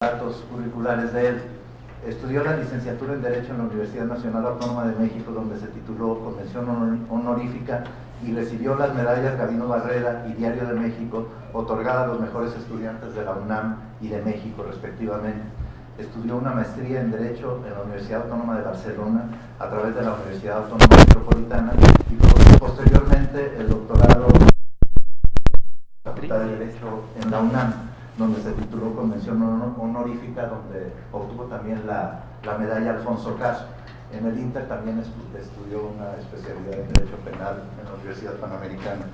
datos curriculares de él. Estudió la licenciatura en Derecho en la Universidad Nacional Autónoma de México, donde se tituló Convención Honorífica y recibió las medallas Gabino Barrera y Diario de México, otorgadas a los mejores estudiantes de la UNAM y de México, respectivamente. Estudió una maestría en Derecho en la Universidad Autónoma de Barcelona a través de la Universidad Autónoma Metropolitana y posteriormente el doctorado en la Facultad de Derecho en la UNAM, donde se tituló Convención Honorífica, donde obtuvo también la medalla Alfonso Caso. En el Inter también estudió una especialidad en Derecho Penal en la Universidad Panamericana.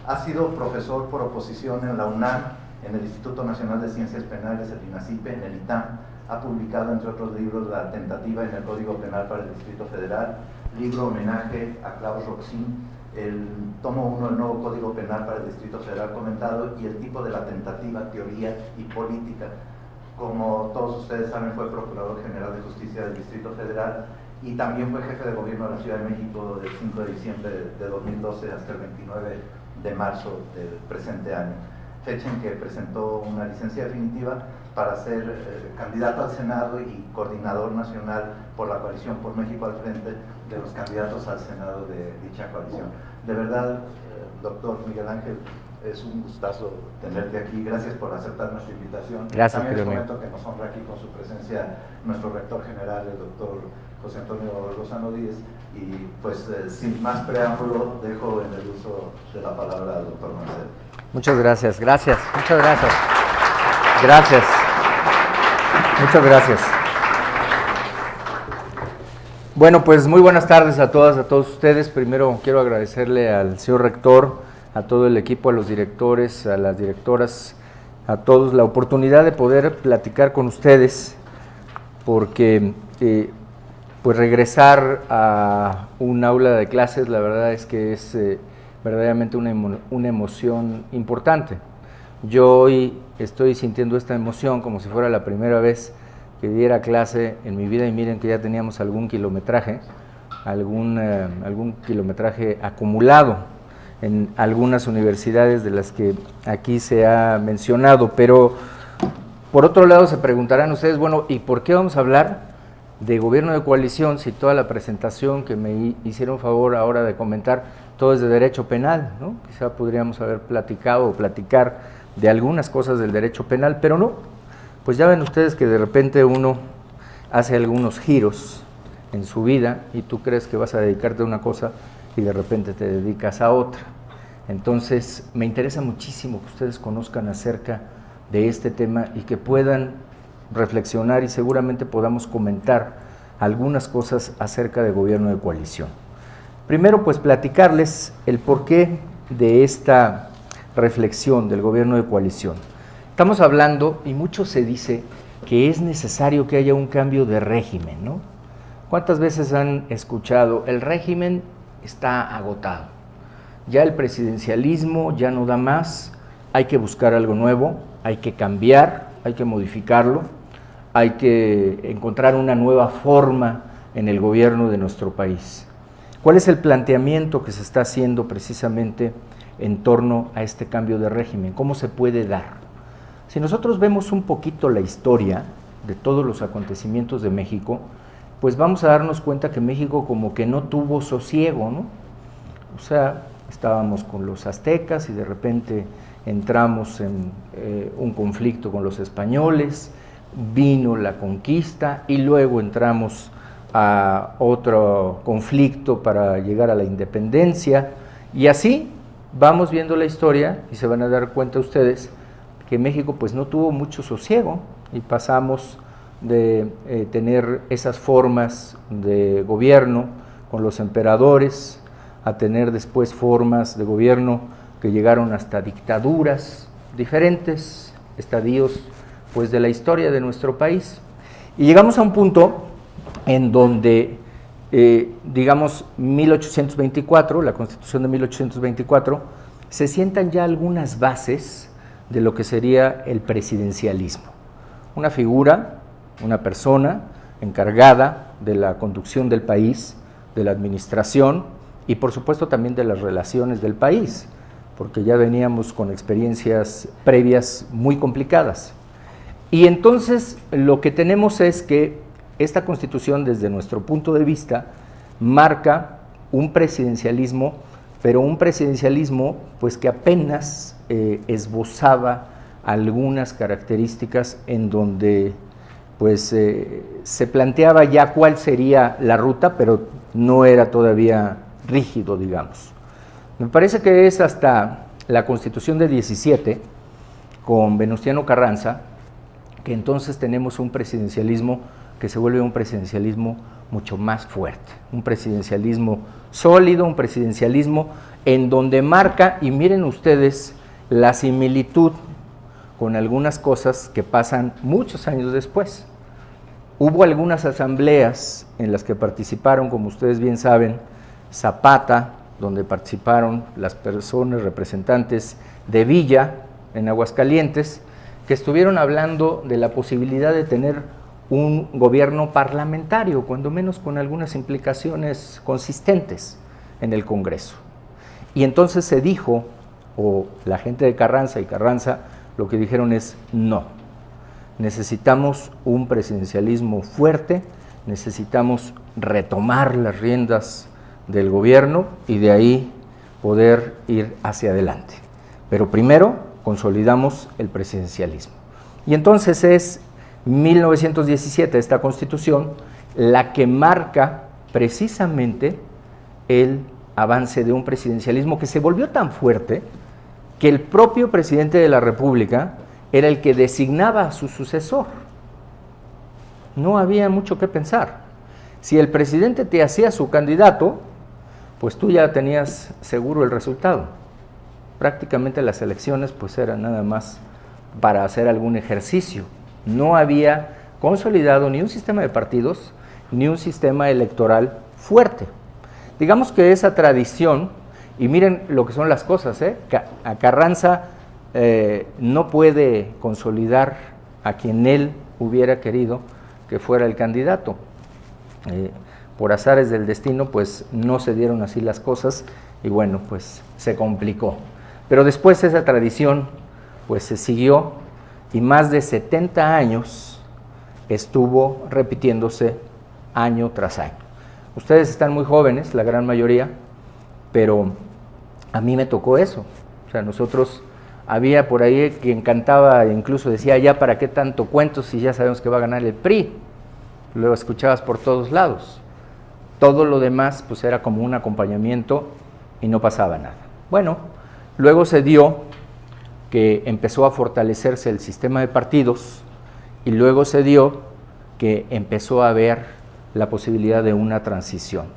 Ha sido profesor por oposición en la UNAM, en el Instituto Nacional de Ciencias Penales, el INACIPE, en el ITAM. Ha publicado, entre otros libros, La Tentativa en el Código Penal para el Distrito Federal, libro homenaje a Klaus Roxin, el tomo 1 del nuevo Código Penal para el Distrito Federal comentado y el tipo de la tentativa, teoría y política. Como todos ustedes saben, fue Procurador General de Justicia del Distrito Federal y también fue jefe de gobierno de la Ciudad de México del 5 de diciembre de 2012 hasta el 29 de marzo del presente año, fecha en que presentó una licencia definitiva para ser candidato al Senado y coordinador nacional por la coalición Por México al Frente de los candidatos al Senado de dicha coalición. De verdad, doctor Miguel Ángel, es un gustazo tenerte aquí. Gracias por aceptar nuestra invitación. Gracias. También les comento que nos honra aquí con su presencia nuestro rector general, el doctor José Antonio Lozano Díez. Y pues sin más preámbulo, dejo en el uso de la palabra al doctor Marcelo. Muchas gracias, muchas gracias. Gracias. Muchas gracias. Bueno, pues muy buenas tardes a todas, a todos ustedes. Primero quiero agradecerle al señor rector, a todo el equipo, a los directores, a las directoras, a todos la oportunidad de poder platicar con ustedes, porque pues regresar a un aula de clases, la verdad es que es verdaderamente una emoción importante. Yo hoy estoy sintiendo esta emoción como si fuera la primera vez que diera clase en mi vida, y miren que ya teníamos algún kilometraje acumulado en algunas universidades de las que aquí se ha mencionado, pero por otro lado se preguntarán ustedes, bueno, ¿y por qué vamos a hablar de gobierno de coalición si toda la presentación que me hicieron favor ahora de comentar, todo es de derecho penal, ¿no? Quizá podríamos haber platicado o platicar de algunas cosas del derecho penal, pero no. Pues ya ven ustedes que de repente uno hace algunos giros en su vida y tú crees que vas a dedicarte a una cosa y de repente te dedicas a otra. Entonces me interesa muchísimo que ustedes conozcan acerca de este tema y que puedan reflexionar y seguramente podamos comentar algunas cosas acerca de gobierno de coalición. Primero, pues platicarles el porqué de esta reflexión del gobierno de coalición. Estamos hablando, y mucho se dice, que es necesario que haya un cambio de régimen, ¿no? ¿Cuántas veces han escuchado? El régimen está agotado, ya el presidencialismo ya no da más, hay que buscar algo nuevo, hay que cambiar, hay que modificarlo, hay que encontrar una nueva forma en el gobierno de nuestro país. ¿Cuál es el planteamiento que se está haciendo precisamente en torno a este cambio de régimen? ¿Cómo se puede dar? Si nosotros vemos un poquito la historia de todos los acontecimientos de México, pues vamos a darnos cuenta que México como que no tuvo sosiego, ¿no? O sea, estábamos con los aztecas y de repente entramos en un conflicto con los españoles, vino la conquista y luego entramos a otro conflicto para llegar a la independencia, y así vamos viendo la historia y se van a dar cuenta ustedes que México pues no tuvo mucho sosiego y pasamos de tener esas formas de gobierno con los emperadores a tener después formas de gobierno que llegaron hasta dictaduras, diferentes estadios pues de la historia de nuestro país. Y llegamos a un punto en donde, digamos, 1824, la Constitución de 1824, se sientan ya algunas bases de lo que sería el presidencialismo. Una figura, una persona encargada de la conducción del país, de la administración y por supuesto también de las relaciones del país, porque ya veníamos con experiencias previas muy complicadas. Y entonces lo que tenemos es que esta Constitución, desde nuestro punto de vista, marca un presidencialismo, pero un presidencialismo pues que apenas esbozaba algunas características en donde pues se planteaba ya cuál sería la ruta, pero no era todavía rígido, digamos. Me parece que es hasta la Constitución de 17, con Venustiano Carranza, que entonces tenemos un presidencialismo que se vuelve un presidencialismo mucho más fuerte, un presidencialismo sólido, un presidencialismo en donde marca, y miren ustedes la similitud con algunas cosas que pasan muchos años después. Hubo algunas asambleas en las que participaron, como ustedes bien saben, Zapata, donde participaron las personas representantes de Villa en Aguascalientes, que estuvieron hablando de la posibilidad de tener un gobierno parlamentario, cuando menos con algunas implicaciones consistentes en el Congreso. Y entonces se dijo, o la gente de Carranza y Carranza lo que dijeron es no, necesitamos un presidencialismo fuerte, necesitamos retomar las riendas del gobierno y de ahí poder ir hacia adelante. Pero primero consolidamos el presidencialismo. Y entonces es 1917, esta Constitución, la que marca precisamente el avance de un presidencialismo que se volvió tan fuerte que el propio presidente de la República era el que designaba a su sucesor. No había mucho que pensar. Si el presidente te hacía su candidato, pues tú ya tenías seguro el resultado. Prácticamente las elecciones pues eran nada más para hacer algún ejercicio. No había consolidado ni un sistema de partidos, ni un sistema electoral fuerte. Digamos que esa tradición, y miren lo que son las cosas, a Carranza no puede consolidar a quien él hubiera querido que fuera el candidato. Por azares del destino, pues no se dieron así las cosas y bueno, pues se complicó. Pero después esa tradición pues se siguió y más de 70 años estuvo repitiéndose año tras año. Ustedes están muy jóvenes, la gran mayoría, pero a mí me tocó eso. O sea, nosotros, había por ahí quien cantaba, incluso decía, ya para qué tanto cuento si ya sabemos que va a ganar el PRI. Lo escuchabas por todos lados. Todo lo demás pues era como un acompañamiento y no pasaba nada. Bueno, luego se dio que empezó a fortalecerse el sistema de partidos y luego se dio que empezó a haber la posibilidad de una transición.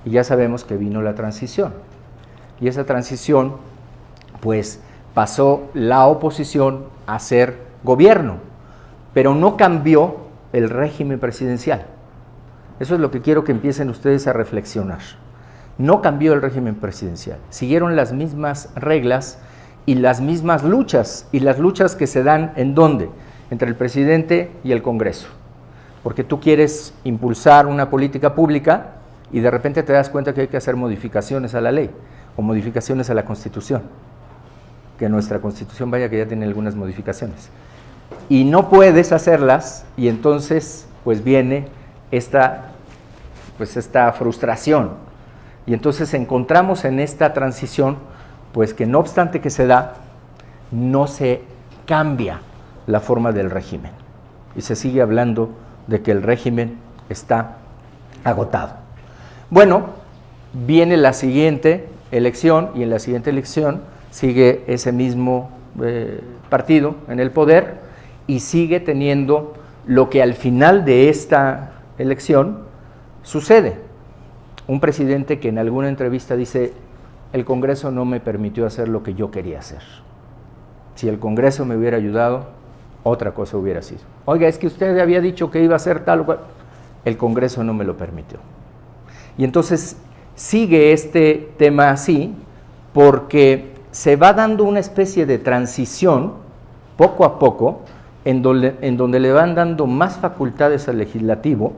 Y ya sabemos que vino la transición. Y esa transición, pues, pasó la oposición a ser gobierno, pero no cambió el régimen presidencial. Eso es lo que quiero que empiecen ustedes a reflexionar. No cambió el régimen presidencial, siguieron las mismas reglas y las mismas luchas, y las luchas que se dan ¿en dónde? Entre el presidente y el Congreso. Porque tú quieres impulsar una política pública y de repente te das cuenta que hay que hacer modificaciones a la ley o modificaciones a la Constitución, que nuestra Constitución vaya que ya tiene algunas modificaciones. Y no puedes hacerlas y entonces pues viene esta frustración. Y entonces encontramos en esta transición pues que no obstante que se da, no se cambia la forma del régimen. Y se sigue hablando de que el régimen está agotado. Bueno, viene la siguiente elección y en la siguiente elección sigue ese mismo partido en el poder y sigue teniendo lo que al final de esta elección sucede. Un presidente que en alguna entrevista dice, el Congreso no me permitió hacer lo que yo quería hacer. Si el Congreso me hubiera ayudado, otra cosa hubiera sido. Oiga, es que usted había dicho que iba a hacer tal o cual. El Congreso no me lo permitió. Y entonces sigue este tema así porque se va dando una especie de transición poco a poco en donde le van dando más facultades al legislativo,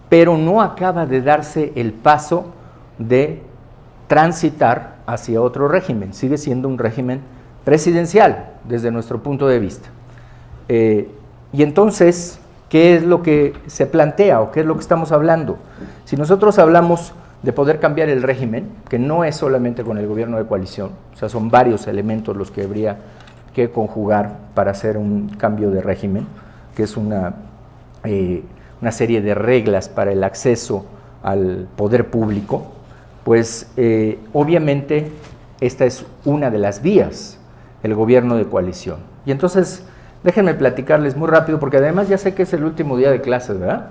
pero no acaba de darse el paso de transitar hacia otro régimen. Sigue siendo un régimen presidencial desde nuestro punto de vista. Y entonces, ¿qué es lo que se plantea o qué es lo que estamos hablando? Si nosotros hablamos de poder cambiar el régimen, que no es solamente con el gobierno de coalición, o sea, son varios elementos los que habría que conjugar para hacer un cambio de régimen, que es una serie de reglas para el acceso al poder público, pues obviamente esta es una de las vías, el gobierno de coalición. Y entonces, déjenme platicarles muy rápido, porque además ya sé que es el último día de clases, ¿verdad?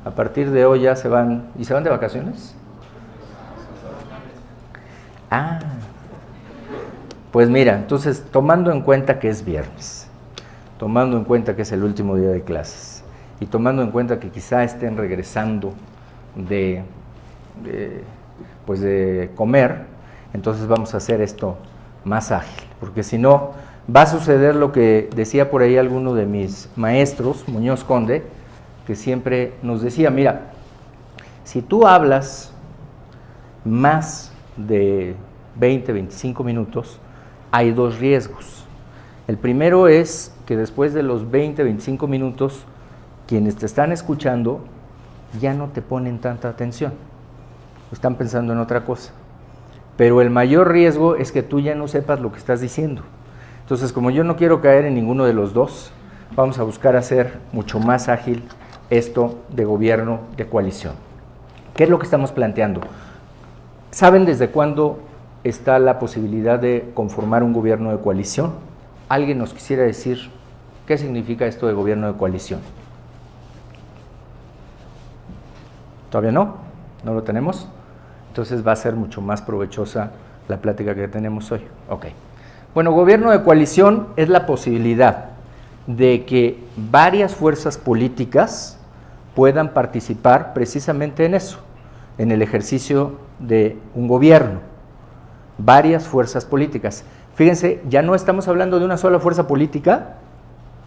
A partir de hoy ya se van, ¿y se van de vacaciones? Ah, pues mira, entonces tomando en cuenta que es viernes, tomando en cuenta que es el último día de clases y tomando en cuenta que quizá estén regresando de comer, entonces vamos a hacer esto más ágil, porque si no va a suceder lo que decía por ahí alguno de mis maestros, Muñoz Conde, que siempre nos decía, mira, si tú hablas más de 20, 25 minutos, hay dos riesgos. El primero es que después de los 20, 25 minutos, quienes te están escuchando ya no te ponen tanta atención, están pensando en otra cosa. Pero el mayor riesgo es que tú ya no sepas lo que estás diciendo. Entonces, como yo no quiero caer en ninguno de los dos, vamos a buscar hacer mucho más ágil esto de gobierno de coalición. ¿Qué es lo que estamos planteando? ¿Saben desde cuándo está la posibilidad de conformar un gobierno de coalición? ¿Alguien nos quisiera decir qué significa esto de gobierno de coalición? ¿Todavía no? ¿No lo tenemos? Entonces va a ser mucho más provechosa la plática que tenemos hoy. Ok. Bueno, gobierno de coalición es la posibilidad de que varias fuerzas políticas puedan participar precisamente en eso, en el ejercicio de un gobierno. Varias fuerzas políticas. Fíjense, ya no estamos hablando de una sola fuerza política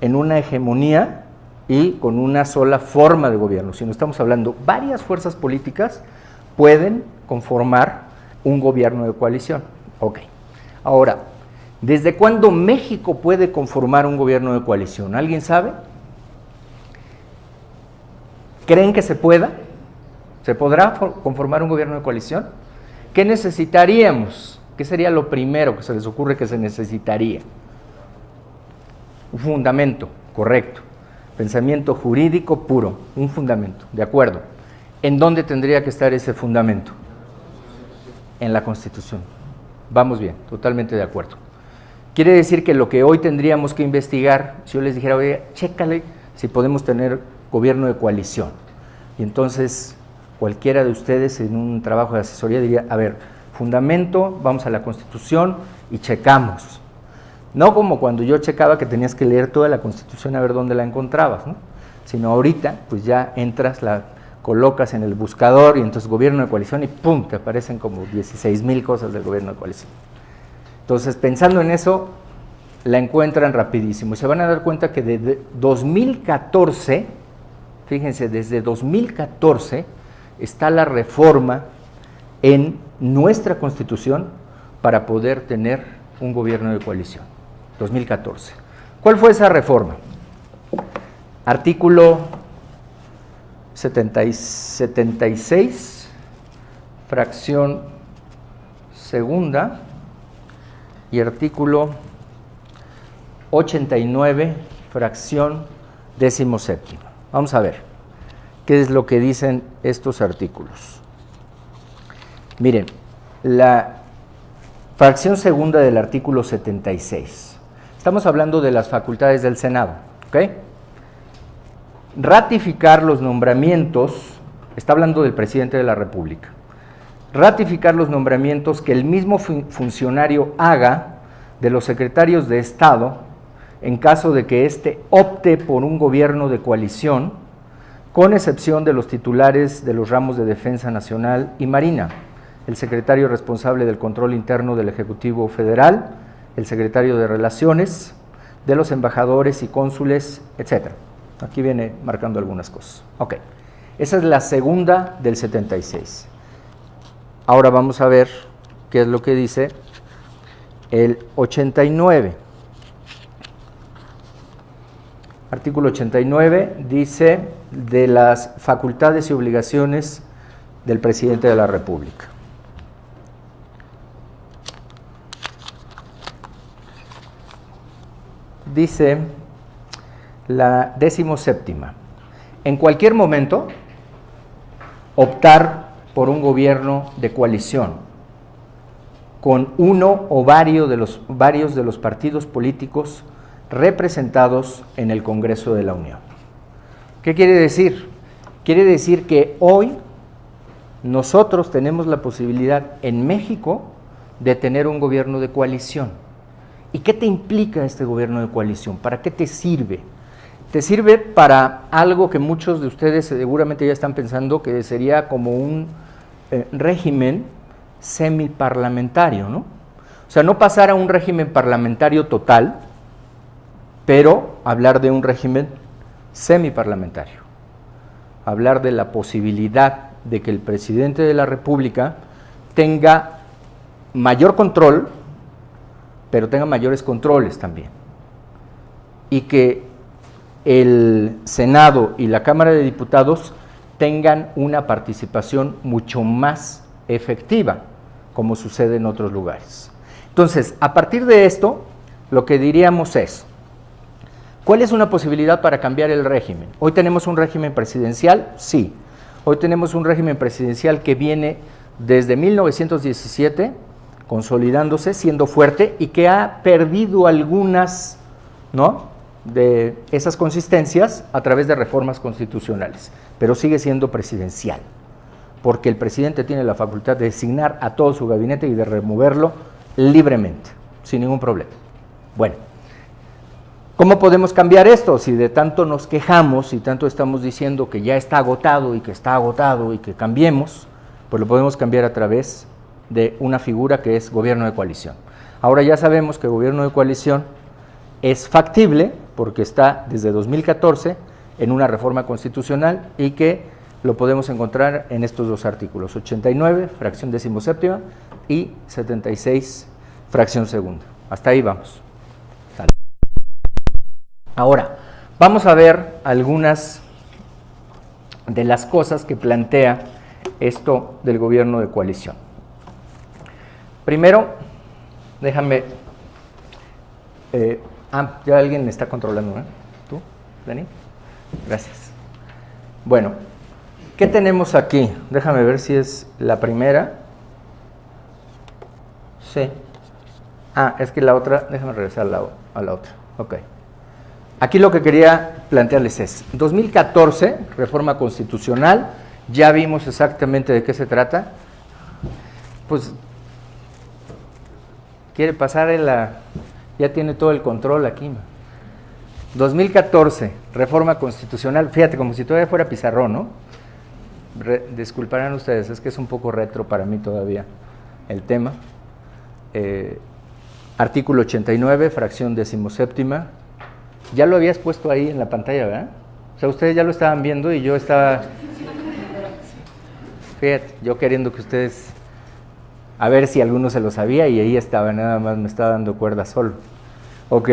en una hegemonía y con una sola forma de gobierno, sino estamos hablando varias fuerzas políticas pueden conformar un gobierno de coalición. Ok. Ahora, ¿desde cuándo México puede conformar un gobierno de coalición? ¿Alguien sabe? ¿Creen que se pueda? ¿Se podrá conformar un gobierno de coalición? ¿Qué necesitaríamos? ¿Qué sería lo primero que se les ocurre que se necesitaría? Un fundamento, correcto. Pensamiento jurídico puro, un fundamento, de acuerdo. ¿En dónde tendría que estar ese fundamento? En la Constitución. Vamos bien, totalmente de acuerdo. Quiere decir que lo que hoy tendríamos que investigar, si yo les dijera, oye, chécale si podemos tener gobierno de coalición. Y entonces cualquiera de ustedes en un trabajo de asesoría diría, a ver, fundamento, vamos a la Constitución y checamos. No como cuando yo checaba que tenías que leer toda la Constitución a ver dónde la encontrabas, ¿no? Sino ahorita, pues ya entras, la colocas en el buscador y entonces gobierno de coalición y ¡pum!, te aparecen como 16,000 cosas del gobierno de coalición. Entonces, pensando en eso, la encuentran rapidísimo y se van a dar cuenta que desde 2014, fíjense, desde 2014 está la reforma en nuestra Constitución para poder tener un gobierno de coalición. 2014. ¿Cuál fue esa reforma? Artículo 76, fracción segunda, y artículo 89, fracción 17. Vamos a ver qué es lo que dicen estos artículos. Miren, la fracción segunda del artículo 76. Estamos hablando de las facultades del Senado, ¿ok? Ratificar los nombramientos, está hablando del presidente de la República, ratificar los nombramientos que el mismo funcionario haga de los secretarios de Estado en caso de que éste opte por un gobierno de coalición, con excepción de los titulares de los ramos de Defensa Nacional y Marina, el secretario responsable del control interno del Ejecutivo Federal, el secretario de Relaciones, de los embajadores y cónsules, etc. Aquí viene marcando algunas cosas. Ok, esa es la segunda del 76. Ahora vamos a ver qué es lo que dice el 89. Artículo 89 dice de las facultades y obligaciones del presidente de la República. Dice la 17ª, en cualquier momento optar por un gobierno de coalición con uno o varios de los partidos políticos representados en el Congreso de la Unión. ¿Qué quiere decir? Quiere decir que hoy nosotros tenemos la posibilidad en México de tener un gobierno de coalición. ¿Y qué te implica este gobierno de coalición? ¿Para qué te sirve? Te sirve para algo que muchos de ustedes seguramente ya están pensando que sería como un régimen semiparlamentario, ¿no? O sea, no pasar a un régimen parlamentario total, pero hablar de un régimen semiparlamentario. Hablar de la posibilidad de que el presidente de la República tenga mayor control, pero tenga mayores controles también. Y que el Senado y la Cámara de Diputados tengan una participación mucho más efectiva, como sucede en otros lugares. Entonces, a partir de esto, lo que diríamos es, ¿cuál es una posibilidad para cambiar el régimen? ¿Hoy tenemos un régimen presidencial? Sí. Hoy tenemos un régimen presidencial que viene desde 1917, consolidándose, siendo fuerte, y que ha perdido algunas, ¿no?, de esas consistencias a través de reformas constitucionales, pero sigue siendo presidencial, porque el presidente tiene la facultad de designar a todo su gabinete y de removerlo libremente, sin ningún problema. Bueno, ¿cómo podemos cambiar esto? Si de tanto nos quejamos y tanto estamos diciendo que ya está agotado y que cambiemos, pues lo podemos cambiar a través de una figura que es gobierno de coalición. Ahora ya sabemos que gobierno de coalición es factible porque está desde 2014 en una reforma constitucional y que lo podemos encontrar en estos dos artículos, 89, fracción 17ª, y 76, fracción segunda. Hasta ahí vamos. Ahora, vamos a ver algunas de las cosas que plantea esto del gobierno de coalición. Primero, déjame... ya alguien me está controlando, ¿eh? ¿Tú, Dani? Gracias. Bueno, ¿qué tenemos aquí? Déjame ver si es la primera. Sí. Es que la otra, déjame regresar a la otra. Ok. Aquí lo que quería plantearles es, 2014, reforma constitucional, ya vimos exactamente de qué se trata. Pues, quiere pasar ya tiene todo el control aquí. 2014, reforma constitucional, fíjate, como si todavía fuera pizarrón, ¿no? Disculparán ustedes, es que es un poco retro para mí todavía el tema. Artículo 89, fracción 17ª. Ya lo habías puesto ahí en la pantalla, ¿verdad? O sea, ustedes ya lo estaban viendo y yo estaba... Fíjate, yo queriendo que ustedes... A ver si alguno se lo sabía y ahí estaba, nada más me estaba dando cuerda solo. Ok.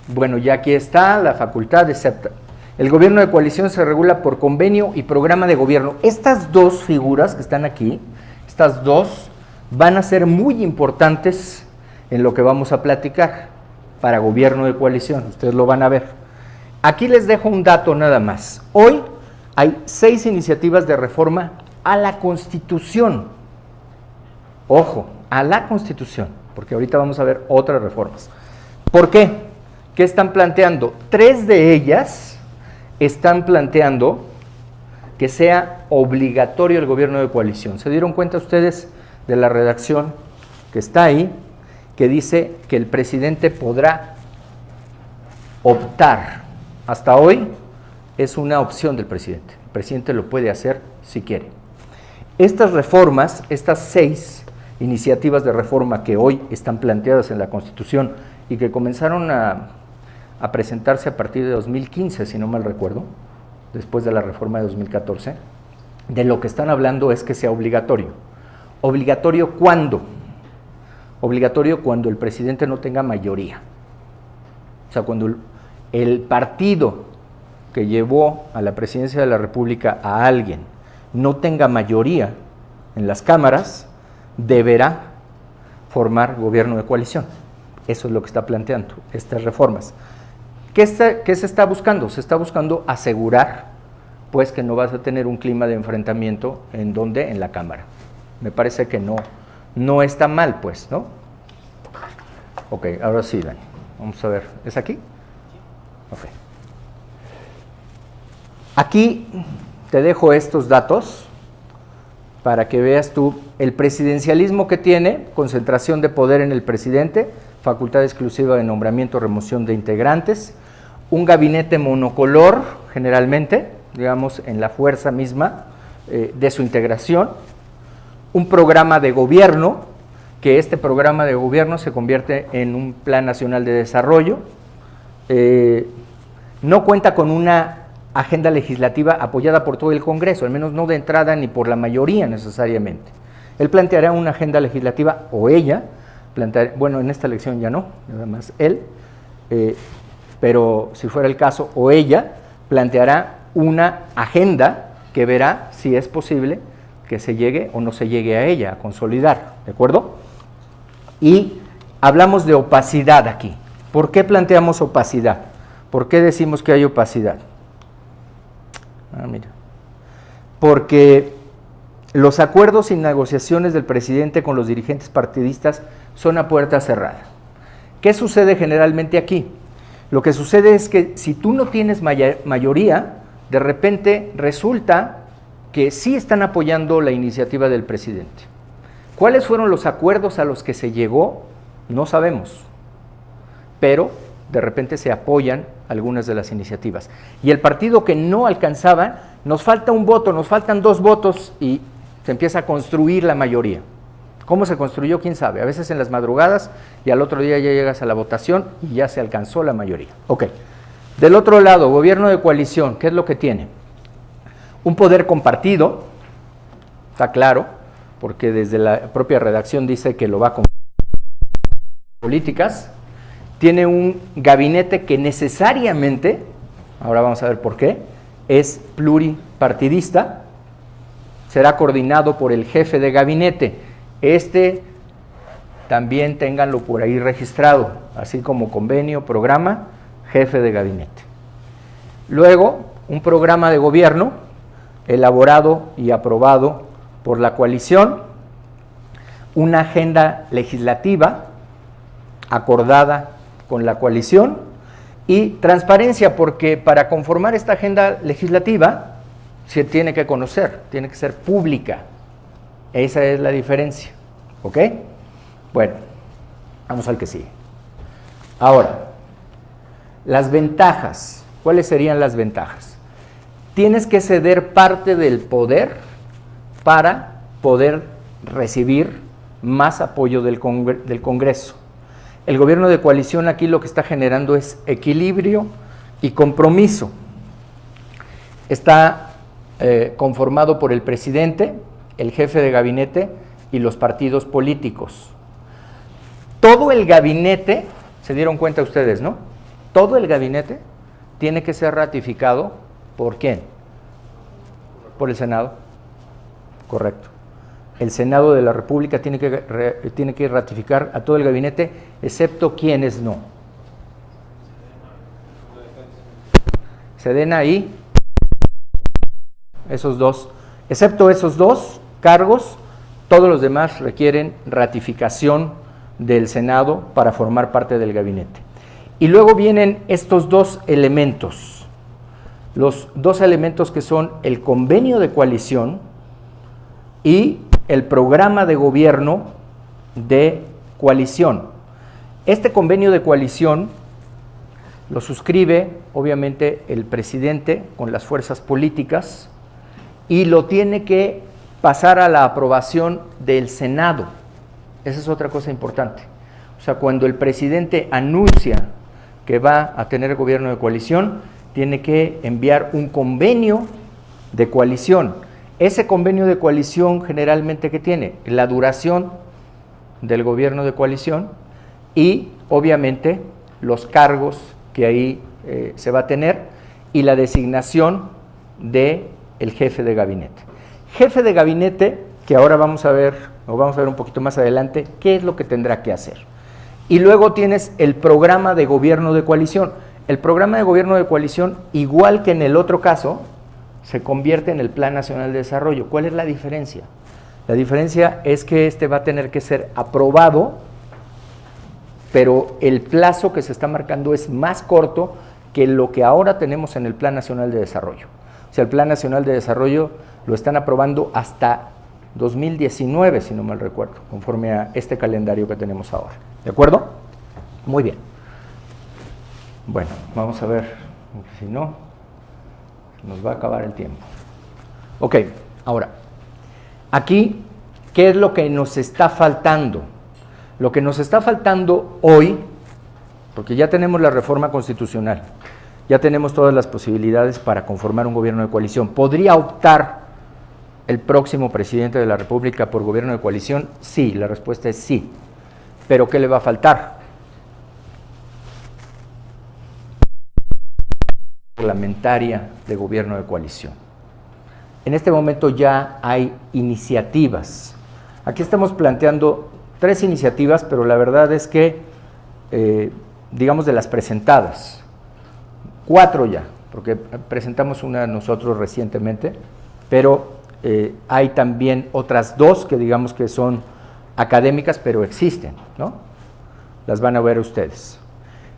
Bueno, ya aquí está la facultad de SEPTA. El gobierno de coalición se regula por convenio y programa de gobierno. Estas dos figuras que están aquí, estas dos, van a ser muy importantes en lo que vamos a platicar para gobierno de coalición. Ustedes lo van a ver. Aquí les dejo un dato nada más. Hoy hay 6 iniciativas de reforma a la Constitución. Ojo, a la Constitución, porque ahorita vamos a ver otras reformas. ¿Por qué? ¿Qué están planteando? 3 de ellas están planteando que sea obligatorio el gobierno de coalición. ¿Se dieron cuenta ustedes de la redacción que está ahí, que dice que el presidente podrá optar? Hasta hoy es una opción del presidente. El presidente lo puede hacer si quiere. Estas reformas, estas 6 iniciativas de reforma que hoy están planteadas en la Constitución y que comenzaron a presentarse a partir de 2015, si no mal recuerdo, después de la reforma de 2014, de lo que están hablando es que sea obligatorio. ¿Obligatorio cuándo? Obligatorio cuando el presidente no tenga mayoría. O sea, cuando el partido que llevó a la presidencia de la República a alguien no tenga mayoría en las cámaras, deberá formar gobierno de coalición. Eso es lo que está planteando estas reformas. ¿Qué se está buscando? Se está buscando asegurar pues que no vas a tener un clima de enfrentamiento en la Cámara. Me parece que no está mal, pues, ¿no? Ok, ahora sí, Dani. Vamos a ver, ¿es aquí? Ok. Aquí te dejo estos datos para que veas tú el presidencialismo que tiene: concentración de poder en el presidente, facultad exclusiva de nombramiento, remoción de integrantes, un gabinete monocolor, generalmente, digamos, en la fuerza misma de su integración, un programa de gobierno, que este programa de gobierno se convierte en un plan nacional de desarrollo, no cuenta con una agenda legislativa apoyada por todo el Congreso, al menos no de entrada ni por la mayoría necesariamente. Él planteará una agenda legislativa, o ella, bueno, en esta elección ya no, nada más él, pero si fuera el caso, o ella, planteará una agenda que verá si es posible que se llegue o no se llegue a ella, a consolidar, ¿de acuerdo? Y hablamos de opacidad aquí. ¿Por qué planteamos opacidad? ¿Por qué decimos que hay opacidad? Mira. Porque los acuerdos y negociaciones del presidente con los dirigentes partidistas son a puerta cerrada. ¿Qué sucede generalmente aquí? Lo que sucede es que si tú no tienes mayoría, de repente resulta que sí están apoyando la iniciativa del presidente. ¿Cuáles fueron los acuerdos a los que se llegó? No sabemos, pero de repente se apoyan algunas de las iniciativas. Y el partido que no alcanzaba, nos falta un voto, nos faltan 2 votos y se empieza a construir la mayoría. ¿Cómo se construyó? ¿Quién sabe? A veces en las madrugadas y al otro día ya llegas a la votación y ya se alcanzó la mayoría. Ok. Del otro lado, gobierno de coalición, ¿qué es lo que tiene? Un poder compartido, está claro, porque desde la propia redacción dice que lo va a compartir políticas. Tiene un gabinete que necesariamente, ahora vamos a ver por qué, es pluripartidista, será coordinado por el jefe de gabinete. También ténganlo por ahí registrado, así como convenio, programa, jefe de gabinete. Luego, un programa de gobierno elaborado y aprobado por la coalición, una agenda legislativa acordada con la coalición y transparencia, porque para conformar esta agenda legislativa se tiene que conocer, tiene que ser pública. Esa es la diferencia, ¿ok? Bueno, vamos al que sigue. Ahora, las ventajas. ¿Cuáles serían las ventajas? Tienes que ceder parte del poder para poder recibir más apoyo del Congreso. El gobierno de coalición aquí lo que está generando es equilibrio y compromiso. Está conformado por el presidente, el jefe de gabinete y los partidos políticos. Todo el gabinete, se dieron cuenta ustedes, ¿no? Todo el gabinete tiene que ser ratificado ¿por quién? Por el Senado. Correcto. El Senado de la República tiene que ratificar a todo el gabinete, excepto quienes no. Sedena y esos dos. Excepto esos 2 cargos, todos los demás requieren ratificación del Senado para formar parte del gabinete. Y luego vienen estos 2 elementos. Los 2 elementos que son el convenio de coalición y el programa de gobierno de coalición. Este convenio de coalición lo suscribe, obviamente, el presidente con las fuerzas políticas y lo tiene que pasar a la aprobación del Senado. Esa es otra cosa importante. O sea, cuando el presidente anuncia que va a tener gobierno de coalición, tiene que enviar un convenio de coalición. Ese convenio de coalición generalmente, ¿qué tiene? La duración del gobierno de coalición y obviamente los cargos que ahí se va a tener, y la designación del jefe de gabinete. Jefe de gabinete, que ahora vamos a ver un poquito más adelante, qué es lo que tendrá que hacer. Y luego tienes el programa de gobierno de coalición. El programa de gobierno de coalición, igual que en el otro caso, se convierte en el Plan Nacional de Desarrollo. ¿Cuál es la diferencia? La diferencia es que este va a tener que ser aprobado, pero el plazo que se está marcando es más corto que lo que ahora tenemos en el Plan Nacional de Desarrollo. O sea, el Plan Nacional de Desarrollo lo están aprobando hasta 2019, si no mal recuerdo, conforme a este calendario que tenemos ahora. ¿De acuerdo? Muy bien. Bueno, vamos a ver, porque si no, nos va a acabar el tiempo. Ok, ahora, aquí, ¿qué es lo que nos está faltando? Lo que nos está faltando hoy, porque ya tenemos la reforma constitucional, ya tenemos todas las posibilidades para conformar un gobierno de coalición. ¿Podría optar el próximo presidente de la República por gobierno de coalición? Sí, la respuesta es sí. ¿Pero qué le va a faltar? Parlamentaria de gobierno de coalición. En este momento ya hay iniciativas. Aquí estamos planteando 3 iniciativas, pero la verdad es que, digamos, de las presentadas, 4 ya, porque presentamos una nosotros recientemente, pero hay también otras 2 que digamos que son académicas, pero existen, ¿no? Las van a ver ustedes.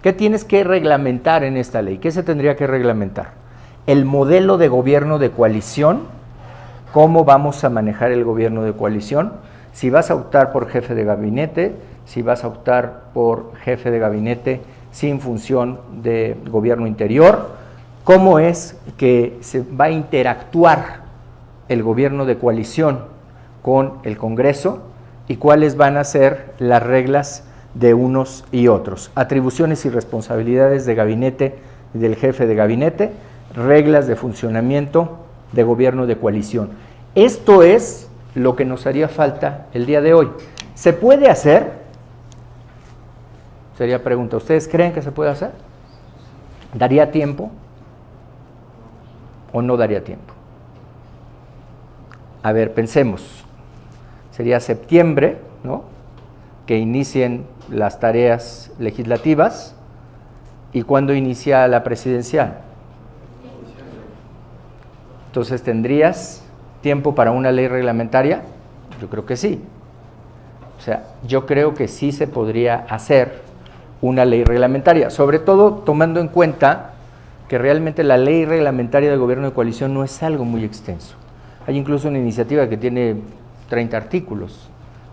¿Qué tienes que reglamentar en esta ley? ¿Qué se tendría que reglamentar? El modelo de gobierno de coalición, cómo vamos a manejar el gobierno de coalición, si vas a optar por jefe de gabinete, si vas a optar por jefe de gabinete sin función de gobierno interior, cómo es que se va a interactuar el gobierno de coalición con el Congreso y cuáles van a ser las reglas de unos y otros, atribuciones y responsabilidades de gabinete y del jefe de gabinete, reglas de funcionamiento de gobierno de coalición. Esto es lo que nos haría falta el día de hoy. ¿Se puede hacer? Sería pregunta, ¿ustedes creen que se puede hacer? ¿Daría tiempo o no daría tiempo? A ver, pensemos, sería septiembre, ¿no?, que inicien las tareas legislativas. ¿Y cuándo inicia la presidencial? Entonces, ¿tendrías tiempo para una ley reglamentaria? Yo creo que sí. O sea, yo creo que sí se podría hacer una ley reglamentaria, sobre todo tomando en cuenta que realmente la ley reglamentaria del gobierno de coalición no es algo muy extenso. Hay incluso una iniciativa que tiene 30 artículos.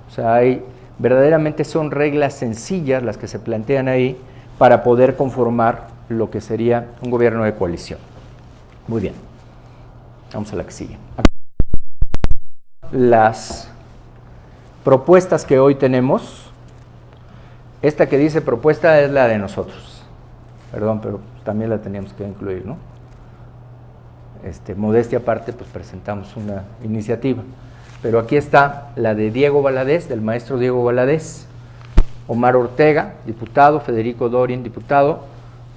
O sea, verdaderamente son reglas sencillas las que se plantean ahí para poder conformar lo que sería un gobierno de coalición. Muy bien. Vamos a la que sigue. Las propuestas que hoy tenemos, esta que dice propuesta es la de nosotros. Perdón, pero también la teníamos que incluir, ¿no? Modestia aparte, pues presentamos una iniciativa. Pero aquí está la de Diego Valadez, del maestro Diego Valadez, Omar Ortega, diputado, Federico Dorin, diputado,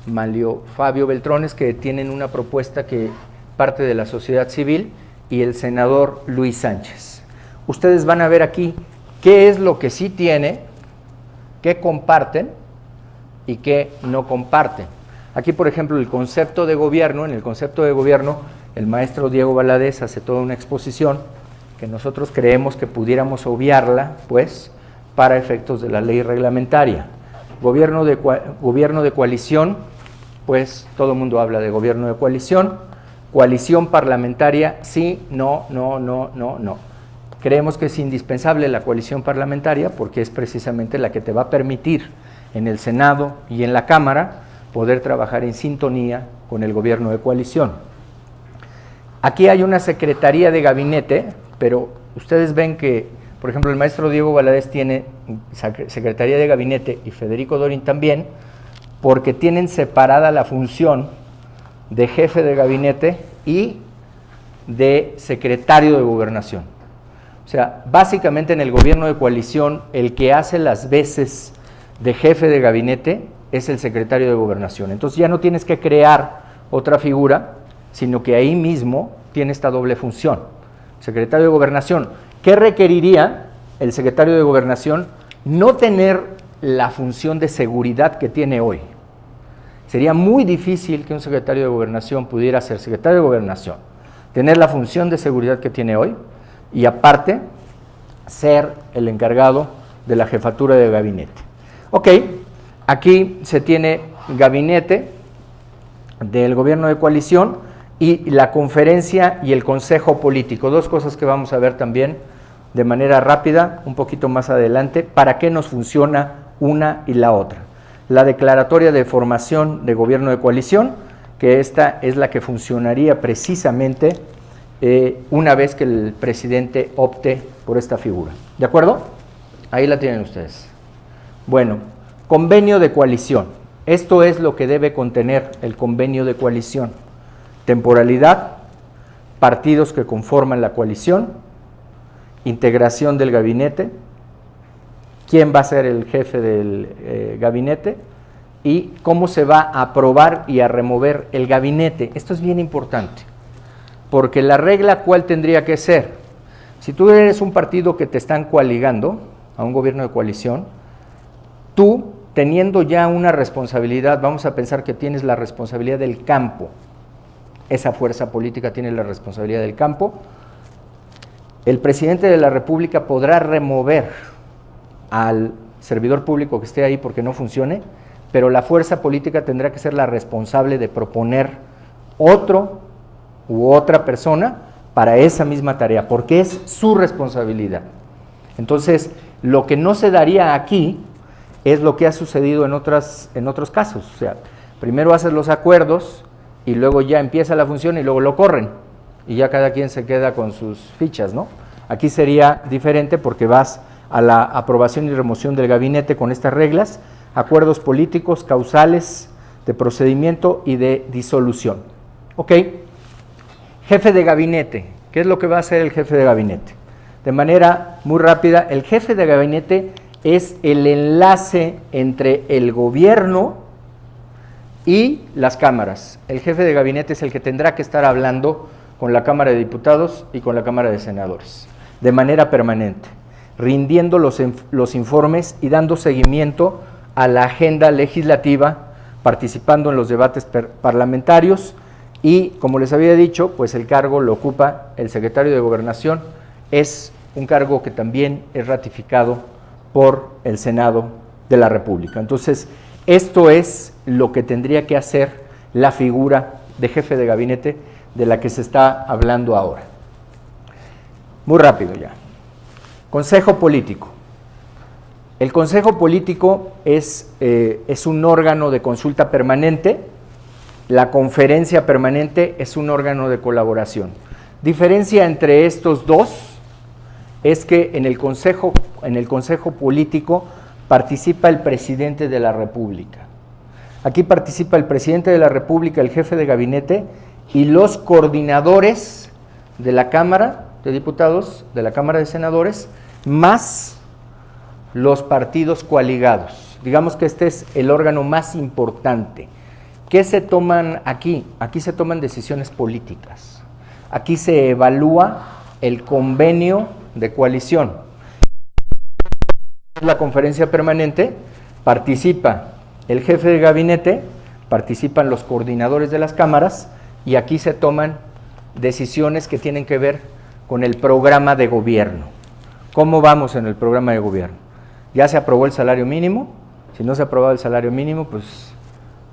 Manlio Fabio Beltrones, que tienen una propuesta que parte de la sociedad civil, y el senador Luis Sánchez. Ustedes van a ver aquí qué es lo que sí tiene, qué comparten y qué no comparten. Aquí, por ejemplo, el concepto de gobierno, en el concepto de gobierno, el maestro Diego Valadez hace toda una exposición que nosotros creemos que pudiéramos obviarla, pues, para efectos de la ley reglamentaria. Gobierno de coalición, pues, todo el mundo habla de gobierno de coalición. Coalición parlamentaria, sí, no. Creemos que es indispensable la coalición parlamentaria porque es precisamente la que te va a permitir en el Senado y en la Cámara poder trabajar en sintonía con el gobierno de coalición. Aquí hay una secretaría de gabinete, pero ustedes ven que, por ejemplo, el maestro Diego Valadez tiene secretaría de gabinete y Federico Dorin también, porque tienen separada la función de jefe de gabinete y de secretario de gobernación. O sea, básicamente en el gobierno de coalición, el que hace las veces de jefe de gabinete es el secretario de Gobernación. Entonces ya no tienes que crear otra figura, sino que ahí mismo tiene esta doble función. Secretario de Gobernación. ¿Qué requeriría el secretario de Gobernación? No tener la función de seguridad que tiene hoy. Sería muy difícil que un secretario de Gobernación pudiera ser secretario de Gobernación, tener la función de seguridad que tiene hoy y aparte ser el encargado de la jefatura de gabinete. Ok, aquí se tiene gabinete del gobierno de coalición y la conferencia y el consejo político, dos cosas que vamos a ver también de manera rápida, un poquito más adelante, para qué nos funciona una y la otra. La declaratoria de formación de gobierno de coalición, que esta es la que funcionaría precisamente una vez que el presidente opte por esta figura. ¿De acuerdo? Ahí la tienen ustedes. Bueno, convenio de coalición. Esto es lo que debe contener el convenio de coalición. Temporalidad, partidos que conforman la coalición, integración del gabinete, quién va a ser el jefe del gabinete y cómo se va a aprobar y a remover el gabinete. Esto es bien importante, porque la regla, ¿cuál tendría que ser? Si tú eres un partido que te están coaligando a un gobierno de coalición, tú, teniendo ya una responsabilidad, vamos a pensar que tienes la responsabilidad del campo, esa fuerza política tiene la responsabilidad del campo, el presidente de la República podrá remover al servidor público que esté ahí porque no funcione, pero la fuerza política tendrá que ser la responsable de proponer otro u otra persona para esa misma tarea, porque es su responsabilidad. Entonces, lo que no se daría aquí es lo que ha sucedido en otros casos. O sea, primero haces los acuerdos y luego ya empieza la función y luego lo corren y ya cada quien se queda con sus fichas, ¿no? Aquí sería diferente porque vas a la aprobación y remoción del gabinete con estas reglas, acuerdos políticos, causales, de procedimiento y de disolución. ¿Ok? Jefe de gabinete. ¿Qué es lo que va a hacer el jefe de gabinete? De manera muy rápida, el jefe de gabinete es el enlace entre el gobierno y las cámaras. El jefe de gabinete es el que tendrá que estar hablando con la Cámara de Diputados y con la Cámara de Senadores, de manera permanente, rindiendo los informes y dando seguimiento a la agenda legislativa, participando en los debates parlamentarios y, como les había dicho, pues el cargo lo ocupa el secretario de Gobernación, es un cargo que también es ratificado por el Senado de la República. Entonces, esto es lo que tendría que hacer la figura de jefe de gabinete de la que se está hablando ahora. Muy rápido ya. Consejo político. El Consejo político es un órgano de consulta permanente, la conferencia permanente es un órgano de colaboración. Diferencia entre estos dos es que en el Consejo político participa el presidente de la República. Aquí participa el presidente de la República, el jefe de gabinete y los coordinadores de la Cámara de Diputados, de la Cámara de Senadores, más los partidos coaligados. Digamos que este es el órgano más importante. ¿Qué se toman aquí? Aquí se toman decisiones políticas. Aquí se evalúa el convenio de coalición. En la conferencia permanente participa el jefe de gabinete, participan los coordinadores de las cámaras y aquí se toman decisiones que tienen que ver con el programa de gobierno. ¿Cómo vamos en el programa de gobierno? ¿Ya se aprobó el salario mínimo? Si no se ha aprobado el salario mínimo, pues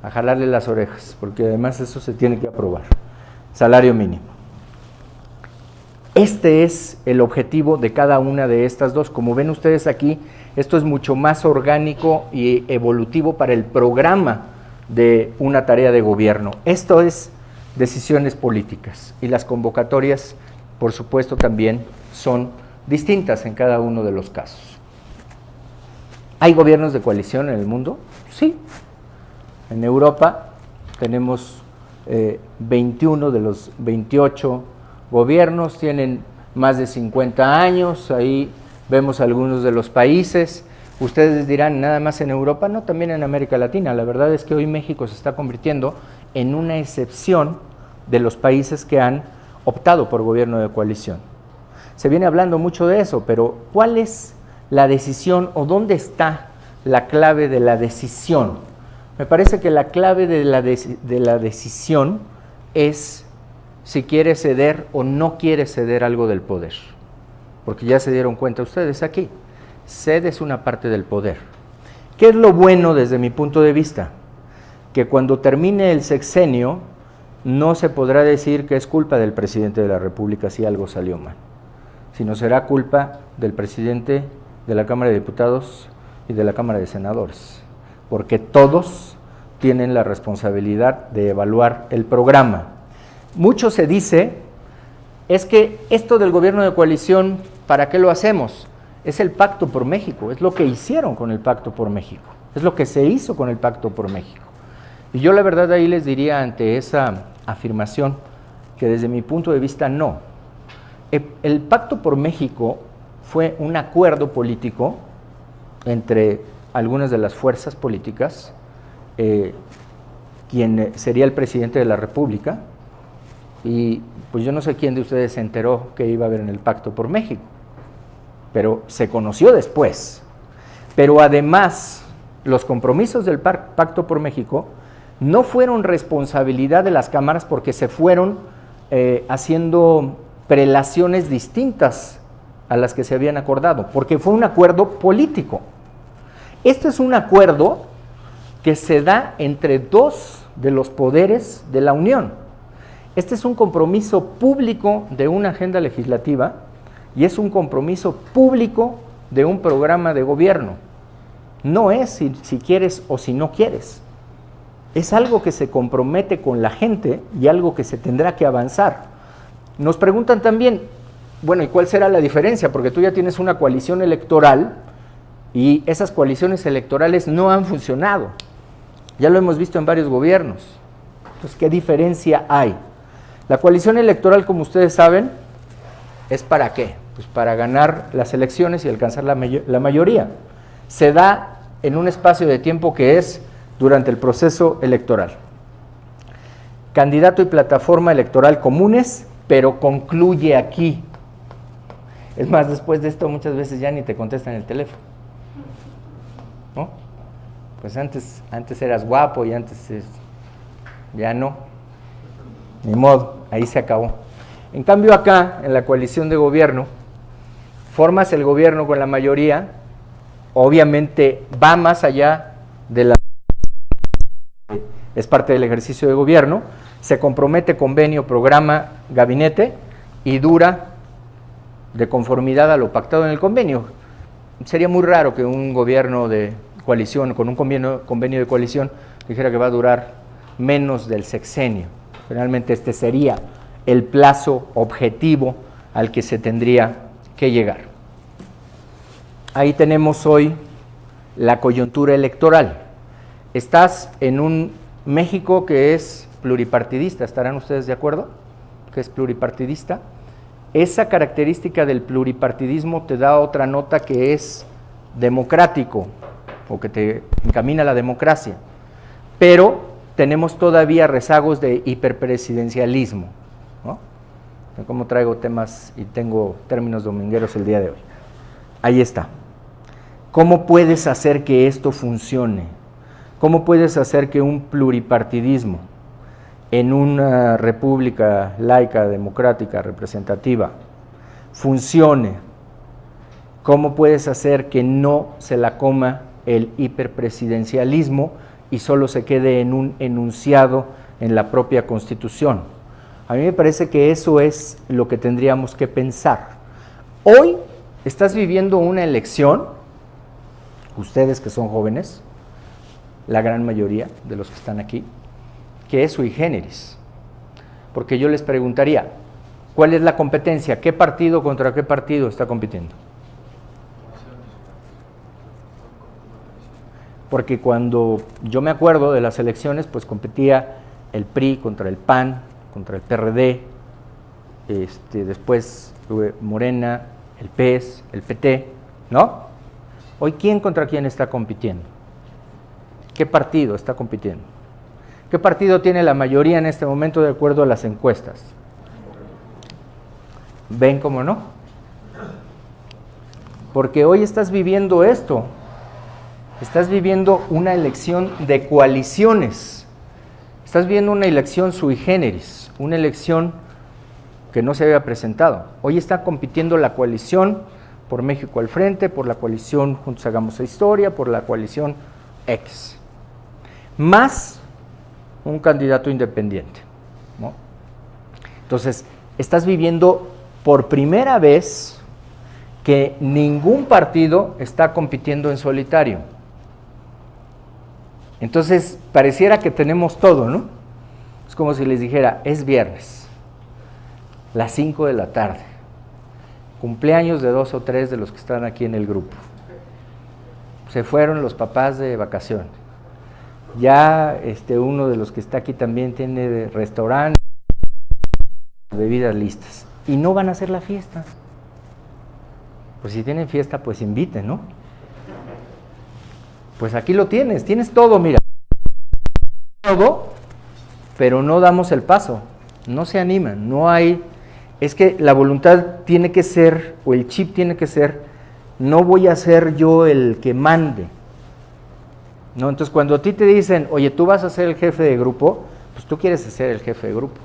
a jalarle las orejas, porque además eso se tiene que aprobar. Salario mínimo. Este es el objetivo de cada una de estas dos. Como ven ustedes aquí, esto es mucho más orgánico y evolutivo para el programa de una tarea de gobierno. Esto es decisiones políticas y las convocatorias, por supuesto, también son distintas en cada uno de los casos. ¿Hay gobiernos de coalición en el mundo? Sí. En Europa tenemos 21 de los 28 gobiernos, tienen más de 50 años, ahí vemos algunos de los países, Ustedes dirán, nada más en Europa, no, también en América Latina. La verdad es que hoy México se está convirtiendo en una excepción de los países que han optado por gobierno de coalición. Se viene hablando mucho de eso, pero ¿cuál es la decisión o dónde está la clave de la decisión? Me parece que la clave de la decisión es si quiere ceder o no quiere ceder algo del poder. Porque ya se dieron cuenta ustedes aquí, cedes una parte del poder. ¿Qué es lo bueno desde mi punto de vista? Que cuando termine el sexenio no se podrá decir que es culpa del presidente de la República si algo salió mal, sino será culpa del presidente de la Cámara de Diputados y de la Cámara de Senadores, porque todos tienen la responsabilidad de evaluar el programa. Mucho se dice, es que esto del gobierno de coalición, ¿para qué lo hacemos? Es el Pacto por México, es lo que hicieron con el Pacto por México, es lo que se hizo con el Pacto por México. Y yo la verdad ahí les diría ante esa afirmación que desde mi punto de vista no. El Pacto por México fue un acuerdo político entre algunas de las fuerzas políticas, quien sería el presidente de la República, y pues yo no sé quién de ustedes se enteró que iba a haber en el Pacto por México, pero se conoció después. Pero además, los compromisos del Pacto por México no fueron responsabilidad de las cámaras porque se fueron haciendo prelaciones distintas a las que se habían acordado, porque fue un acuerdo político. Este es un acuerdo que se da entre dos de los poderes de la Unión. Este es un compromiso público de una agenda legislativa y es un compromiso público de un programa de gobierno. No es si quieres o si no quieres. Es algo que se compromete con la gente y algo que se tendrá que avanzar. Nos preguntan también, bueno, ¿y cuál será la diferencia? Porque tú ya tienes una coalición electoral y esas coaliciones electorales no han funcionado. Ya lo hemos visto en varios gobiernos. Entonces, ¿qué diferencia hay? La coalición electoral, como ustedes saben, ¿es para qué? Pues para ganar las elecciones y alcanzar la mayoría. Se da en un espacio de tiempo que es durante el proceso electoral. Candidato y plataforma electoral comunes, pero concluye aquí. Es más, después de esto muchas veces ya ni te contestan el teléfono, ¿no? Pues antes eras guapo y ya no. Ni modo, ahí se acabó. En cambio acá, en la coalición de gobierno, formas el gobierno con la mayoría, obviamente va más allá de la... es parte del ejercicio de gobierno, se compromete convenio, programa, gabinete y dura de conformidad a lo pactado en el convenio. Sería muy raro que un gobierno de coalición, con un convenio de coalición, dijera que va a durar menos del sexenio. Finalmente este sería el plazo objetivo al que se tendría que llegar. Ahí tenemos hoy la coyuntura electoral. Estás en un México que es pluripartidista, ¿estarán ustedes de acuerdo? Que es pluripartidista. Esa característica del pluripartidismo te da otra nota que es democrático, o que te encamina a la democracia, pero tenemos todavía rezagos de hiperpresidencialismo, ¿no? Como traigo temas y tengo términos domingueros el día de hoy. Ahí está. ¿Cómo puedes hacer que esto funcione? ¿Cómo puedes hacer que un pluripartidismo en una república laica, democrática, representativa, funcione? ¿Cómo puedes hacer que no se la coma el hiperpresidencialismo y solo se quede en un enunciado en la propia Constitución? A mí me parece que eso es lo que tendríamos que pensar. Hoy estás viviendo una elección, ustedes que son jóvenes, la gran mayoría de los que están aquí, que es sui generis. Porque yo les preguntaría, ¿cuál es la competencia? ¿Qué partido contra qué partido está compitiendo? Porque cuando yo me acuerdo de las elecciones, pues competía el PRI contra el PAN, contra el PRD, después Morena, el PES, el PT, ¿no? Hoy, ¿quién contra quién está compitiendo? ¿Qué partido está compitiendo? ¿Qué partido tiene la mayoría en este momento de acuerdo a las encuestas? ¿Ven cómo no? Porque hoy estás viviendo esto. Estás viviendo una elección de coaliciones. Estás viendo una elección sui generis, una elección que no se había presentado. Hoy está compitiendo la coalición por México al Frente, por la coalición Juntos Hagamos Historia, por la coalición X, más un candidato independiente, ¿no? Entonces, estás viviendo por primera vez que ningún partido está compitiendo en solitario. Entonces, pareciera que tenemos todo, ¿no? Es como si les dijera, es viernes, las 5 de la tarde, cumpleaños de 2 o 3 de los que están aquí en el grupo. Se fueron los papás de vacaciones. Ya uno de los que está aquí también tiene restaurante, bebidas listas. Y no van a hacer la fiesta. Pues si tienen fiesta, pues inviten, ¿no? Pues aquí lo tienes todo, mira. Todo, pero no damos el paso. No se animan, no hay... Es que la voluntad tiene que ser, o el chip tiene que ser, no voy a ser yo el que mande. ¿No? Entonces, cuando a ti te dicen, oye, tú vas a ser el jefe de grupo, pues tú quieres ser el jefe de grupo.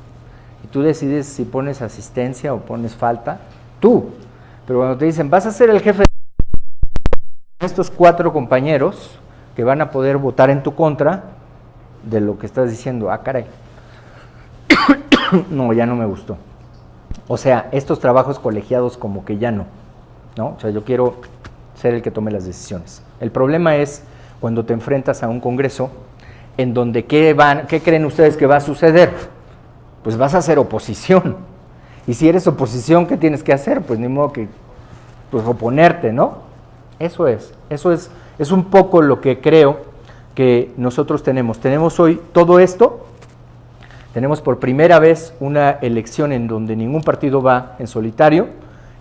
Y tú decides si pones asistencia o pones falta, tú. Pero cuando te dicen, vas a ser el jefe de grupo, estos 4 compañeros que van a poder votar en tu contra de lo que estás diciendo, ah, caray, no, ya no me gustó. O sea, estos trabajos colegiados como que ya no, ¿no? O sea, yo quiero ser el que tome las decisiones. El problema es cuando te enfrentas a un congreso en donde ¿qué creen ustedes que va a suceder? Pues vas a hacer oposición. Y si eres oposición, ¿qué tienes que hacer? Pues ni modo que pues oponerte, ¿no? Eso es un poco lo que creo que nosotros tenemos. Tenemos hoy todo esto. Tenemos por primera vez una elección en donde ningún partido va en solitario,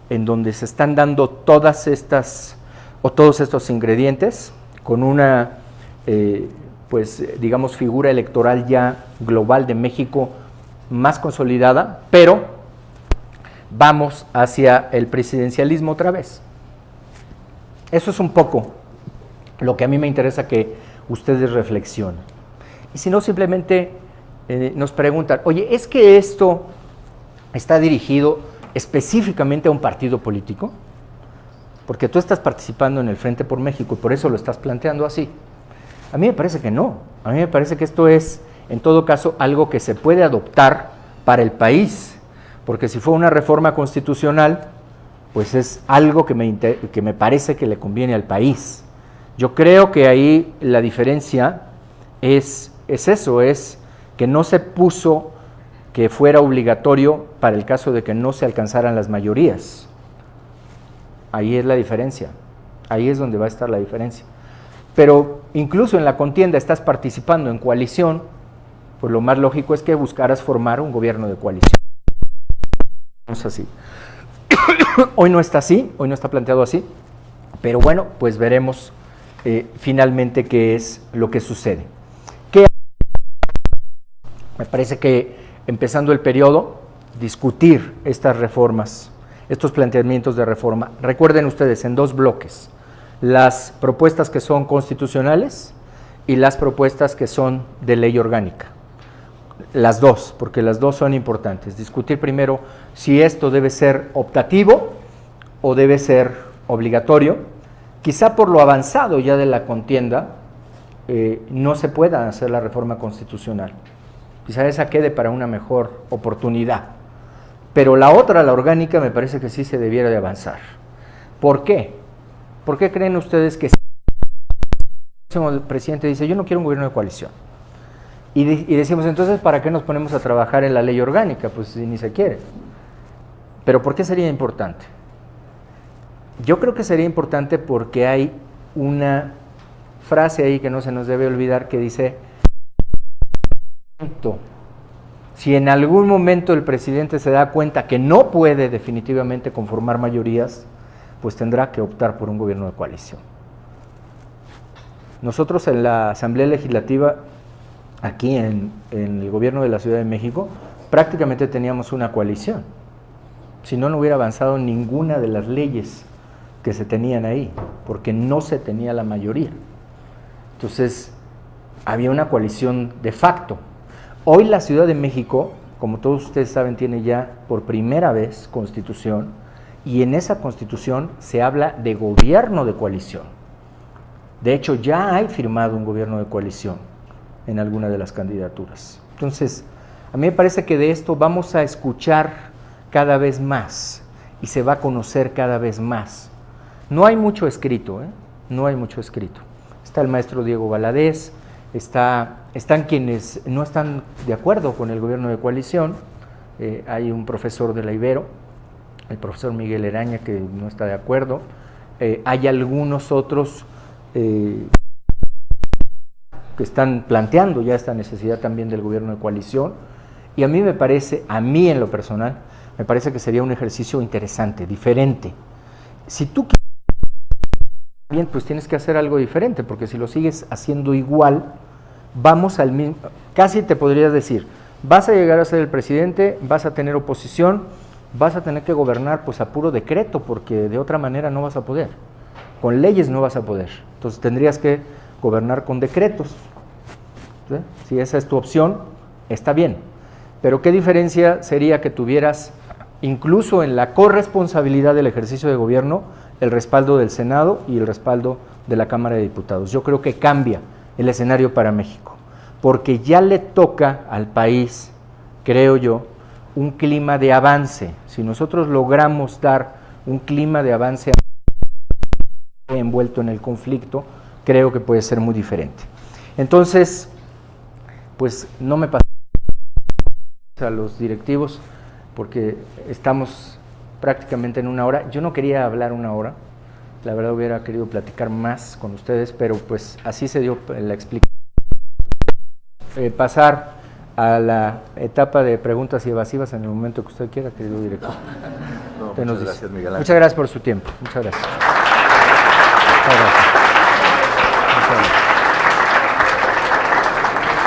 en donde se están dando todos estos ingredientes con una, digamos, figura electoral ya global de México más consolidada, pero vamos hacia el presidencialismo otra vez. Eso es un poco lo que a mí me interesa que ustedes reflexionen. Y si no, simplemente nos preguntan, oye, ¿es que esto está dirigido específicamente a un partido político? Porque tú estás participando en el Frente por México y por eso lo estás planteando así. A mí me parece que no. A mí me parece que esto es, en todo caso, algo que se puede adoptar para el país. Porque si fue una reforma constitucional, pues es algo que me parece que le conviene al país. Yo creo que ahí la diferencia es eso, es que no se puso que fuera obligatorio para el caso de que no se alcanzaran las mayorías. Ahí es la diferencia, ahí es donde va a estar la diferencia. Pero incluso en la contienda estás participando en coalición, pues lo más lógico es que buscaras formar un gobierno de coalición. No es así. Hoy no está así, hoy no está planteado así, pero bueno, pues veremos finalmente qué es lo que sucede. Me parece que empezando el periodo, discutir estas reformas, estos planteamientos de reforma. Recuerden ustedes, en 2 bloques, las propuestas que son constitucionales y las propuestas que son de ley orgánica. Las 2, porque las 2 son importantes. Discutir primero si esto debe ser optativo o debe ser obligatorio. Quizá por lo avanzado ya de la contienda no se pueda hacer la reforma constitucional. Quizá esa quede para una mejor oportunidad. Pero la otra, la orgánica, me parece que sí se debiera de avanzar. ¿Por qué? ¿Por qué creen ustedes que el presidente dice, yo no quiero un gobierno de coalición? Y decimos, entonces, ¿para qué nos ponemos a trabajar en la ley orgánica? Pues si ni se quiere. ¿Pero por qué sería importante? Yo creo que sería importante porque hay una frase ahí que no se nos debe olvidar que dice, si en algún momento el presidente se da cuenta que no puede definitivamente conformar mayorías, pues tendrá que optar por un gobierno de coalición. Nosotros en la Asamblea Legislativa, aquí en el gobierno de la Ciudad de México, prácticamente teníamos una coalición. Si no, no hubiera avanzado ninguna de las leyes que se tenían ahí, porque no se tenía la mayoría. Entonces, había una coalición de facto. Hoy la Ciudad de México, como todos ustedes saben, tiene ya por primera vez constitución, y en esa constitución se habla de gobierno de coalición. De hecho, ya hay firmado un gobierno de coalición en alguna de las candidaturas. Entonces, a mí me parece que de esto vamos a escuchar cada vez más y se va a conocer cada vez más. No hay mucho escrito, no hay mucho escrito. Está el maestro Diego Valadez, están quienes no están de acuerdo con el gobierno de coalición, hay un profesor de la Ibero, el profesor Miguel Eraña, que no está de acuerdo, hay algunos otros que están planteando ya esta necesidad también del gobierno de coalición, y a mí me parece, a mí en lo personal, me parece que sería un ejercicio interesante, diferente. Si tú quieres bien, pues tienes que hacer algo diferente, porque si lo sigues haciendo igual, vamos al mismo, casi te podrías decir, vas a llegar a ser el presidente, vas a tener oposición, vas a tener que gobernar pues a puro decreto, porque de otra manera no vas a poder, con leyes no vas a poder, entonces tendrías que gobernar con decretos, ¿sí? Si esa es tu opción, está bien, pero qué diferencia sería que tuvieras, incluso en la corresponsabilidad del ejercicio de gobierno, el respaldo del Senado y el respaldo de la Cámara de Diputados. Yo creo que cambia el escenario para México, porque ya le toca al país, creo yo, un clima de avance. Si nosotros logramos dar un clima de avance envuelto en el conflicto, creo que puede ser muy diferente. Entonces, pues no me pasa a los directivos, porque estamos prácticamente en una hora. Yo no quería hablar una hora, la verdad hubiera querido platicar más con ustedes, pero pues así se dio la explicación. Pasar a la etapa de preguntas y evasivas en el momento que usted quiera, querido director. No, muchas gracias, Miguel Ángel. Muchas gracias por su tiempo. Muchas gracias. Muchas gracias.